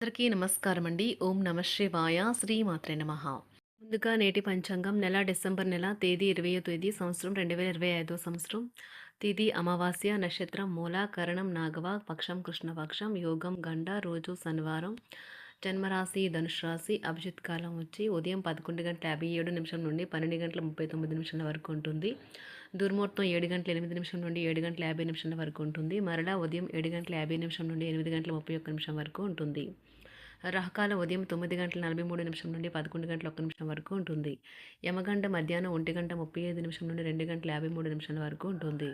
అందరికీ నమస్కారం అండి. ఓం నమ శివాయ. శ్రీమాత్రే నమః. ముందుగా నేటి పంచాంగం డిసెంబర్ నెల తేదీ 20వ తేదీ సంవత్సరం 2025 సంవత్సరం. తిథి అమావాస్య, నక్షత్రం మూల, కరణం నాగవ, పక్షం కృష్ణపక్షం, యోగం గండ, రోజు శనివారం. జన్మరాశి ధనుసు రాశి. అభిజిత్ కాలం వచ్చి ఉదయం 11:57 నుండి 12:39 వరకు ఉంటుంది. దుర్ముహూర్తం 7:08 నుండి 7:50 వరకు ఉంటుంది. మరలా ఉదయం 7:50 నుండి 8:31 వరకు ఉంటుంది. రాహుకాలం ఉదయం 9:43 నుండి 11:01 వరకు ఉంటుంది. యమగంట మధ్యాహ్నం 1:35 నుండి 2:53 వరకు ఉంటుంది.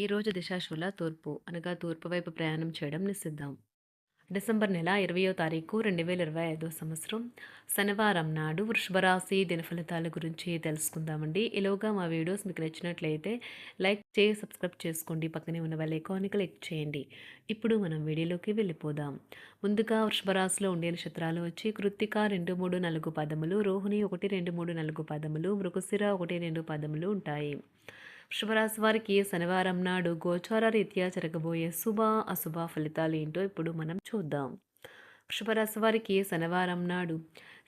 ఈరోజు దిశాశూల తూర్పు అనగా తూర్పు వైపు ప్రయాణం చేయడం నిషిద్ధం. డిసెంబర్ నెల 20వ తారీఖు 2025 సంవత్సరం శనివారం నాడు వృషభరాశి దినఫలితాల గురించి తెలుసుకుందామండి. ఈలోగా మా వీడియోస్ మీకు నచ్చినట్లయితే లైక్ చేసి సబ్స్క్రైబ్ చేసుకోండి. పక్కనే ఉన్న బెల్ ఐకాన్ని క్లిక్ చేయండి. ఇప్పుడు మనం వీడియోలోకి వెళ్ళిపోదాం. ముందుగా వృషభరాశిలో ఉండే నక్షత్రాలు వచ్చి కృత్తిక 2, 3, 4 పదములు, రోహిణి 1, 2, 3, 4 పదములు, మృగశిర 1, 2 పదములు ఉంటాయి. వృషభరాశి వారికి శనివారం నాడు గోచార రీత్యా జరగబోయే శుభ అశుభ ఫలితాలు ఏంటో ఇప్పుడు మనం చూద్దాం. వృషభరాశి వారికి శనివారం నాడు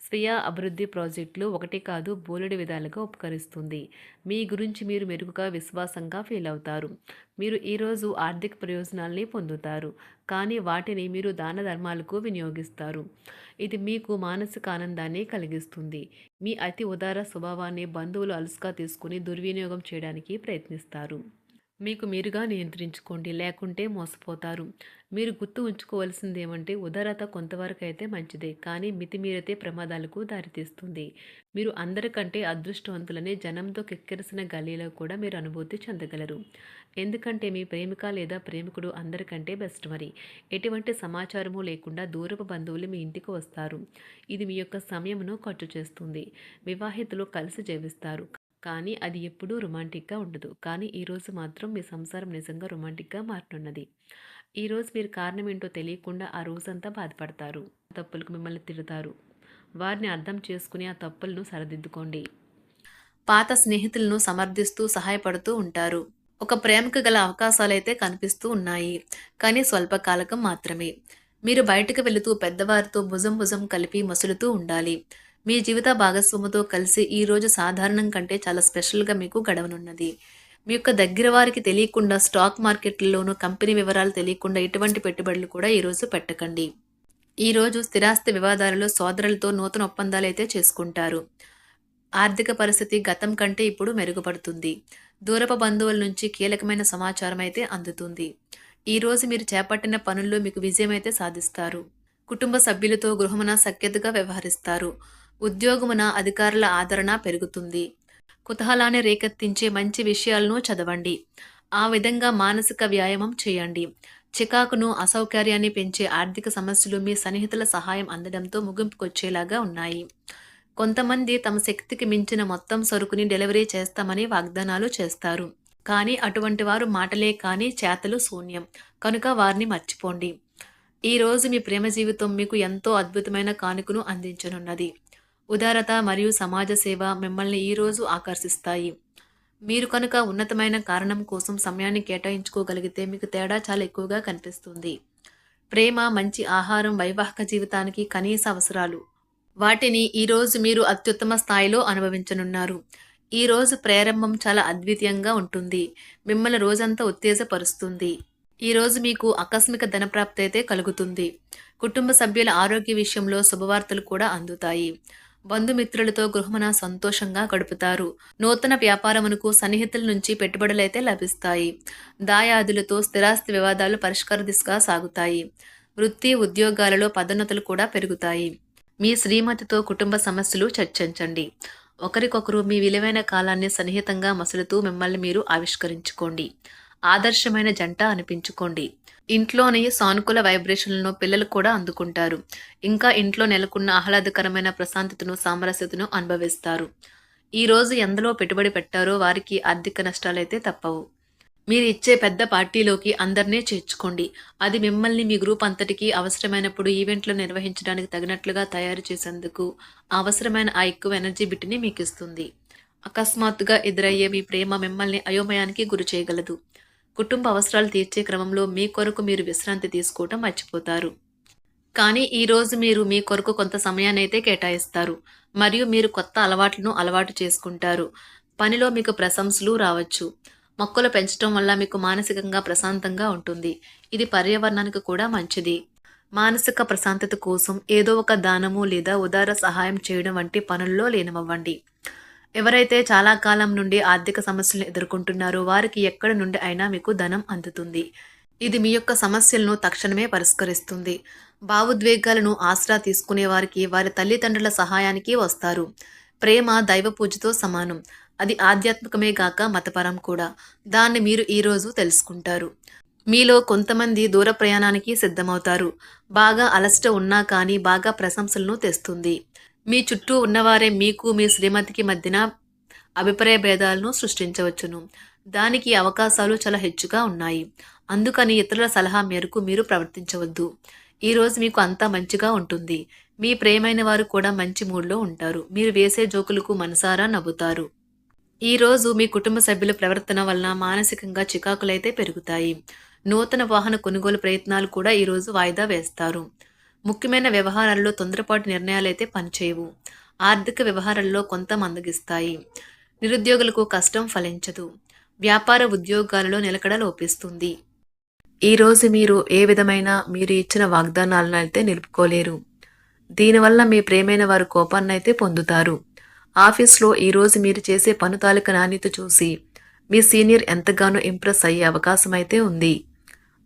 స్వీయ అభివృద్ధి ప్రాజెక్టులు ఒకటి కాదు బోలెడు విధాలుగా ఉపకరిస్తుంది. మీ గురించి మీరు మెరుగుగా విశ్వాసంగా ఫీల్ అవుతారు. మీరు ఈరోజు ఆర్థిక ప్రయోజనాల్ని పొందుతారు, కానీ వాటిని మీరు దాన ధర్మాలకు వినియోగిస్తారు. ఇది మీకు మానసిక ఆనందాన్ని కలిగిస్తుంది. మీ అతి ఉదార స్వభావాన్ని బంధువులు అలుసుగా తీసుకుని దుర్వినియోగం చేయడానికి ప్రయత్నిస్తారు. మీకు మీరుగా నియంత్రించుకోండి, లేకుంటే మోసపోతారు. మీరు గుర్తు ఉంచుకోవాల్సింది ఏమంటే ఉదారత కొంతవరకు అయితే మంచిదే, కానీ మితిమీరితే ప్రమాదాలకు దారితీస్తుంది. మీరు అందరికంటే అదృష్టవంతులని జనంతో కిక్కిరిసిన గల్లీలో కూడా మీరు అనుభూతి చెందగలరు. ఎందుకంటే మీ ప్రేమిక లేదా ప్రేమికుడు అందరికంటే బెస్ట్ మరి. ఎటువంటి సమాచారము లేకుండా దూరపు బంధువులు మీ ఇంటికి వస్తారు. ఇది మీ యొక్క సమయమును ఖర్చు చేస్తుంది. వివాహితులు కలిసి జీవిస్తారు, కానీ అది ఎప్పుడూ రొమాంటిక్గా ఉండదు. కానీ ఈరోజు మాత్రం మీ సంసారం నిజంగా రొమాంటిక్గా మారనున్నది. ఈరోజు మీరు కారణం ఏంటో తెలియకుండా ఆ రోజంతా బాధపడతారు. తప్పులకు మిమ్మల్ని తిడతారు. వారిని అర్థం చేసుకుని ఆ తప్పులను సరిదిద్దుకోండి. పాత స్నేహితులను సమర్థిస్తూ సహాయపడుతూ ఉంటారు. ఒక ప్రేమకు గల అవకాశాలైతే కనిపిస్తూ ఉన్నాయి, కానీ స్వల్పకాలకం మాత్రమే. మీరు బయటకు వెళుతూ పెద్దవారితో భుజం భుజం కలిపి మసులుతూ ఉండాలి. మీ జీవిత భాగస్వామితో కలిసి ఈరోజు సాధారణం కంటే చాలా స్పెషల్గా మీకు గడవనున్నది. మీ యొక్క దగ్గర వారికి తెలియకుండా స్టాక్ మార్కెట్లలోనూ కంపెనీ వివరాలు తెలియకుండా ఎటువంటి పెట్టుబడులు కూడా ఈరోజు పెట్టకండి. ఈరోజు స్థిరాస్తి వివాదాలలో సోదరులతో నూతన ఒప్పందాలు అయితే చేసుకుంటారు. ఆర్థిక పరిస్థితి గతం కంటే ఇప్పుడు మెరుగుపడుతుంది. దూరపు బంధువుల నుంచి కీలకమైన సమాచారం అయితే అందుతుంది. ఈరోజు మీరు చేపట్టిన పనుల్లో మీకు విజయం అయితే సాధిస్తారు. కుటుంబ సభ్యులతో గృహమున సఖ్యతగా వ్యవహరిస్తారు. ఉద్యోగమున అధికారుల ఆదరణ పెరుగుతుంది. కుతూహలాన్ని రేకెత్తించే మంచి విషయాలను చదవండి. ఆ విధంగా మానసిక వ్యాయామం చేయండి. చికాకును అసౌకర్యాన్ని పెంచే ఆర్థిక సమస్యలు మీ సన్నిహితుల సహాయం అందడంతో ముగింపుకొచ్చేలాగా ఉన్నాయి. కొంతమంది తమ శక్తికి మించిన మొత్తం సరుకుని డెలివరీ చేస్తామని వాగ్దానాలు చేస్తారు, కానీ అటువంటి వారు మాటలే కానీ చేతలు శూన్యం. కనుక వారిని మర్చిపోండి. ఈరోజు మీ ప్రేమ జీవితం మీకు ఎంతో అద్భుతమైన కానుకను అందించనున్నది. ఉదారత మరియు సమాజ సేవ మిమ్మల్ని ఈరోజు ఆకర్షిస్తాయి. మీరు కనుక ఉన్నతమైన కారణం కోసం సమయాన్ని కేటాయించుకోగలిగితే మీకు తేడా చాలా ఎక్కువగా కనిపిస్తుంది. ప్రేమ, మంచి ఆహారం వైవాహిక జీవితానికి కనీస అవసరాలు. వాటిని ఈరోజు మీరు అత్యుత్తమ స్థాయిలో అనుభవించనున్నారు. ఈరోజు ప్రారంభం చాలా అద్వితీయంగా ఉంటుంది. మిమ్మల్ని రోజంతా ఉత్తేజపరుస్తుంది. ఈరోజు మీకు ఆకస్మిక ధనప్రాప్తి అయితే కలుగుతుంది. కుటుంబ సభ్యుల ఆరోగ్య విషయంలో శుభవార్తలు కూడా అందుతాయి. బంధుమిత్రులతో గృహమున సంతోషంగా గడుపుతారు. నూతన వ్యాపారమునకు సన్నిహితుల నుంచి పెట్టుబడులైతే లభిస్తాయి. దాయాదులతో స్థిరాస్తి వివాదాలు పరిష్కార దిశగా సాగుతాయి. వృత్తి ఉద్యోగాలలో పదోన్నతులు కూడా పెరుగుతాయి. మీ శ్రీమతితో కుటుంబ సమస్యలు చర్చించండి. ఒకరికొకరు మీ విలువైన కాలాన్ని సన్నిహితంగా మసులుతూ మిమ్మల్ని మీరు ఆవిష్కరించుకోండి. ఆదర్శమైన జంట అనిపించుకోండి. ఇంట్లోని సానుకూల వైబ్రేషన్లను పిల్లలు కూడా అందుకుంటారు. ఇంకా ఇంట్లో నెలకొన్న ఆహ్లాదకరమైన ప్రశాంతతను, సామరస్యతను అనుభవిస్తారు. ఈరోజు ఎందులో పెట్టుబడి పెట్టారో వారికి ఆర్థిక నష్టాలైతే తప్పవు. మీరు ఇచ్చే పెద్ద పార్టీలోకి అందరినీ చేర్చుకోండి. అది మిమ్మల్ని మీ గ్రూప్ అంతటికీ అవసరమైనప్పుడు ఈవెంట్లు నిర్వహించడానికి తగినట్లుగా తయారు చేసేందుకు అవసరమైన ఆ ఎక్కువ ఎనర్జీ బిట్ని మీకు ఇస్తుంది. అకస్మాత్తుగా ఎదురయ్యే మీ ప్రేమ మిమ్మల్ని అయోమయానికి గురి చేయగలదు. కుటుంబ అవసరాలు తీర్చే క్రమంలో మీ కొరకు మీరు విశ్రాంతి తీసుకోవటం మర్చిపోతారు. కానీ ఈరోజు మీరు మీ కొరకు కొంత సమయాన్నైతే కేటాయిస్తారు. మరియు మీరు కొత్త అలవాట్లను అలవాటు చేసుకుంటారు. పనిలో మీకు ప్రశంసలు రావచ్చు. మొక్కలు పెంచటం వల్ల మీకు మానసికంగా ప్రశాంతంగా ఉంటుంది. ఇది పర్యావరణానికి కూడా మంచిది. మానసిక ప్రశాంతత కోసం ఏదో ఒక దానము లేదా ఉదార సహాయం చేయడం వంటి పనుల్లో లీనమవ్వండి. ఎవరైతే చాలా కాలం నుండి ఆర్థిక సమస్యలను ఎదుర్కొంటున్నారో వారికి ఎక్కడి నుండి అయినా మీకు ధనం అందుతుంది. ఇది మీ యొక్క సమస్యలను తక్షణమే పరిష్కరిస్తుంది. భావోద్వేగాలను ఆసరా తీసుకునే వారికి వారి తల్లిదండ్రుల సహాయానికి వస్తారు. ప్రేమ దైవ పూజతో సమానం. అది ఆధ్యాత్మికమే గాక మతపరం కూడా. దాన్ని మీరు ఈరోజు తెలుసుకుంటారు. మీలో కొంతమంది దూర ప్రయాణానికి సిద్ధమవుతారు. బాగా అలసట ఉన్నా కానీ బాగా ప్రశంసలను తెస్తుంది. మీ చుట్టూ ఉన్నవారే మీకు మీ శ్రీమతికి మధ్యన అభిప్రాయ భేదాలను సృష్టించవచ్చును. దానికి అవకాశాలు చాలా హెచ్చుగా ఉన్నాయి. అందుకని ఇతరుల సలహా మేరకు మీరు ప్రవర్తించవద్దు. ఈరోజు మీకు అంతా మంచిగా ఉంటుంది. మీ ప్రియమైన వారు కూడా మంచి మూడ్లో ఉంటారు. మీరు వేసే జోకులకు మనసారా నవ్వుతారు. ఈరోజు మీ కుటుంబ సభ్యుల ప్రవర్తన వలన మానసికంగా చికాకులైతే పెరుగుతాయి. నూతన వాహన కొనుగోలు ప్రయత్నాలు కూడా ఈరోజు వాయిదా వేస్తారు. ముఖ్యమైన వ్యవహారాల్లో తొందరపాటు నిర్ణయాలైతే పనిచేయవు. ఆర్థిక వ్యవహారాల్లో కొంత మందగిస్తాయి. నిరుద్యోగులకు కష్టం ఫలించదు. వ్యాపార ఉద్యోగాలలో నిలకడ లోపిస్తుంది. ఈరోజు మీరు ఏ విధమైన మీరు ఇచ్చిన వాగ్దానాలను అయితే నిలుపుకోలేరు. దీనివల్ల మీ ప్రేమైన వారు కోపాన్నైతే పొందుతారు. ఆఫీస్లో ఈరోజు మీరు చేసే పను తాలూక నాణ్యత చూసి మీ సీనియర్ ఎంతగానో ఇంప్రెస్ అయ్యే అవకాశం అయితే ఉంది.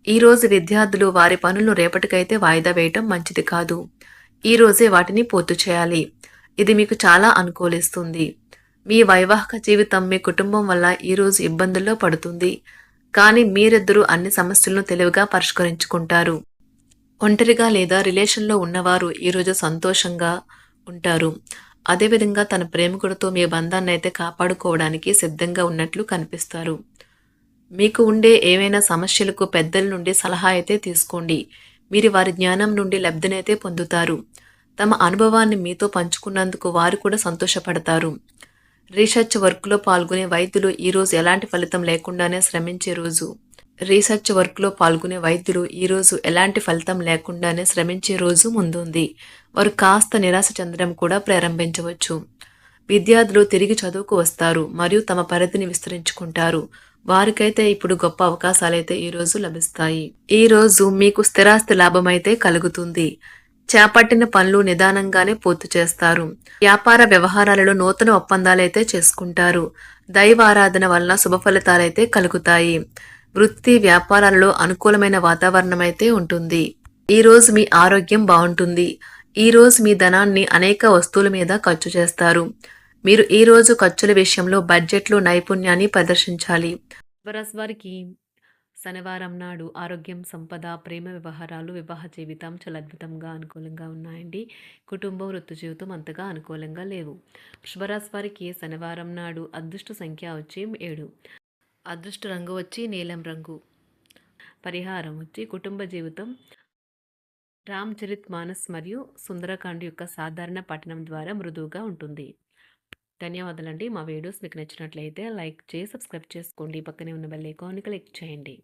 ఈరోజు విద్యార్థులు వారి పనులను రేపటికైతే వాయిదా వేయటం మంచిది కాదు. ఈరోజే వాటిని పూర్తి చేయాలి. ఇది మీకు చాలా అనుకూలిస్తుంది. మీ వైవాహిక జీవితం మీ కుటుంబం వల్ల ఈరోజు ఇబ్బందుల్లో పడుతుంది. కానీ మీరిద్దరూ అన్ని సమస్యలను తెలివిగా పరిష్కరించుకుంటారు. ఒంటరిగా లేదా రిలేషన్లో ఉన్నవారు ఈరోజు సంతోషంగా ఉంటారు. అదేవిధంగా తన ప్రేమికుడితో మీ బంధాన్ని అయితే కాపాడుకోవడానికి సిద్ధంగా ఉన్నట్లు కనిపిస్తారు. మీకు ఉండే ఏవైనా సమస్యలకు పెద్దల నుండి సలహా అయితే తీసుకోండి. మీరు వారి జ్ఞానం నుండి లబ్ధినైతే పొందుతారు. తమ అనుభవాన్ని మీతో పంచుకున్నందుకు వారు కూడా సంతోషపడతారు. రీసెర్చ్ వర్క్లో పాల్గొనే వైద్యులు ఈరోజు ఎలాంటి ఫలితం లేకుండానే శ్రమించే రోజు. ఈరోజు ఎలాంటి ఫలితం లేకుండానే శ్రమించే రోజు ముందుంది. వారు కాస్త నిరాశ చెందడం కూడా ప్రారంభించవచ్చు. విద్యార్థులు తిరిగి చదువుకు వస్తారు మరియు తమ పరిధిని విస్తరించుకుంటారు. వారికైతే ఇప్పుడు గొప్ప అవకాశాలైతే ఈరోజు లభిస్తాయి. ఈరోజు మీకు స్థిరాస్తి లాభమైతే కలుగుతుంది. చేపట్టిన పనులు నిదానంగానే పూర్తి చేస్తారు. వ్యాపార వ్యవహారాలలో నూతన ఒప్పందాలైతే చేసుకుంటారు. దైవ ఆరాధన వలన శుభ ఫలితాలైతే కలుగుతాయి. వృత్తి వ్యాపారాలలో అనుకూలమైన వాతావరణం అయితే ఉంటుంది. ఈరోజు మీ ఆరోగ్యం బాగుంటుంది. ఈరోజు మీ ధనాన్ని అనేక వస్తువుల మీద ఖర్చు చేస్తారు. మీరు ఈరోజు ఖర్చుల విషయంలో బడ్జెట్లో నైపుణ్యాన్ని ప్రదర్శించాలి. వారికి శనివారం నాడు ఆరోగ్యం, సంపద, ప్రేమ వ్యవహారాలు, వివాహ జీవితం చాలా అద్భుతంగా అనుకూలంగా ఉన్నాయండి. కుటుంబం, వృత్తి జీవితం అంతగా అనుకూలంగా లేవు. వృషభరాశి వారికి శనివారం నాడు అదృష్ట సంఖ్య వచ్చి 7. అదృష్ట రంగు వచ్చి నీలం రంగు. పరిహారం వచ్చి కుటుంబ జీవితం రామ్ చరిత్ మానస్ మరియు సుందరకాండ్ యొక్క సాధారణ పఠనం ద్వారా మృదువుగా ఉంటుంది. ధన్యవాదాలండి. మా వీడియోస్ మీకు నచ్చినట్లయితే లైక్ చేసి సబ్స్క్రైబ్ చేసుకోండి. పక్కనే ఉన్న బెల్ ఐకాన్ని క్లిక్ చేయండి.